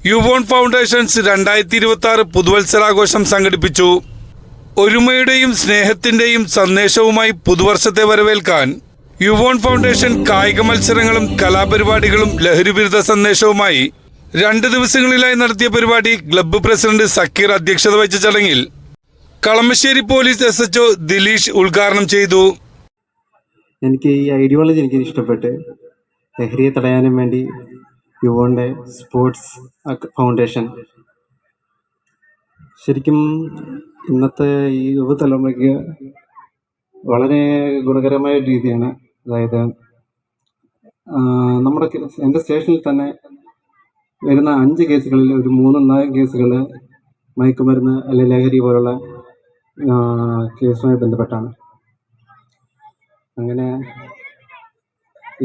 യുവോൺ foundations 2026 പുതുവത്സരാഘോഷം സംഘടിപ്പിച്ചു. ഒരുമയുടെയും സ്നേഹത്തിന്റെയും സന്ദേശവുമായി പുതുവർഷത്തെ വരവേൽക്കാൻ യുവോൺ ഫൗണ്ടേഷൻ കായിക മത്സരങ്ങളും കലാപരിപാടികളും ലഹരിവിരുദ്ധ സന്ദേശവുമായി 2 ദിവസങ്ങളിലായി നടത്തിയ പരിപാടി ക്ലബ്ബ് പ്രസിഡന്റ് സക്കീർ അധ്യക്ഷത വഹിച്ച ചടങ്ങിൽ കളമശ്ശേരി പോലീസ് SHO ദിലീഷ് ഉദ്ഘാടനം ചെയ്തു. എനിക്ക് ഈ ഐഡിയോളജി എനിക്ക് ഇഷ്ടപ്പെട്ട് ലഹരിയെ തടയാനും വേണ്ടി യുവോൻ്റെ സ്പോർട്സ് ഫൗണ്ടേഷൻ ശരിക്കും ഇന്നത്തെ ഈ യുവതലമുറയ്ക്ക് വളരെ ഗുണകരമായ രീതിയാണ്. അതായത് നമ്മുടെ എൻ്റെ സ്റ്റേഷനിൽ തന്നെ വരുന്ന 5 കേസുകളിൽ ഒരു 3-4 കേസുകൾ മയക്കുമരുന്ന് അല്ലെങ്കിൽ ലഹരി പോലുള്ള കേസുമായി ബന്ധപ്പെട്ടാണ്. അങ്ങനെ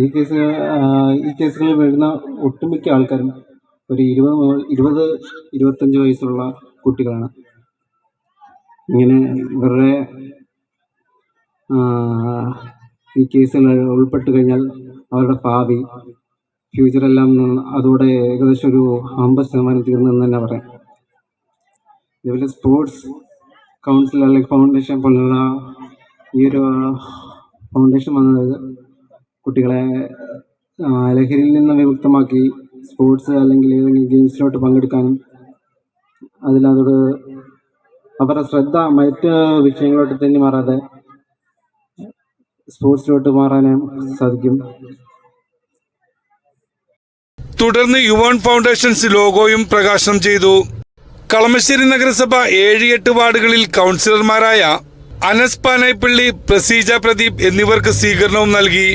ഈ കേസുകളിൽ വരുന്ന ഒട്ടുമിക്ക ആൾക്കാരും ഒരു 20-25 വയസ്സുള്ള കുട്ടികളാണ്. ഇങ്ങനെ ഇവരുടെ ഈ കേസുകൾ ഉൾപ്പെട്ട് കഴിഞ്ഞാൽ അവരുടെ ഭാവി ഫ്യൂച്ചറെല്ലാം അതോടെ ഏകദേശം ഒരു 50% തീർന്നെന്ന് തന്നെ പറയാം. ഇതുപോലെ സ്പോർട്സ് കൗൺസിൽ അല്ലെങ്കിൽ ഫൗണ്ടേഷൻ പോലുള്ള ഈ ഒരു ഫൗണ്ടേഷൻ വന്നത് കുട്ടികളെ ലഹരിയിൽ നിന്ന് വിമുക്തമാക്കി സ്പോർട്സ് അല്ലെങ്കിൽ ഏതെങ്കിലും ഗെയിംസിലോട്ട് പങ്കെടുക്കാനും അതിലതോട് അവരുടെ ശ്രദ്ധ മറ്റ് വിഷയങ്ങളോട്ട് തന്നെ മാറാതെ സ്പോർട്സിലോട്ട് മാറാനും സാധിക്കും. തുടർന്ന് യുവോൺ ഫൗണ്ടേഷൻസ് ലോഗോയും പ്രകാശനം ചെയ്തു. കളമശ്ശേരി നഗരസഭ 7-8 വാർഡുകളിൽ കൗൺസിലർമാരായ അനസ് പാനായിപ്പള്ളി, പ്രസീജ പ്രദീപ് എന്നിവർക്ക് സ്വീകരണവും നൽകി.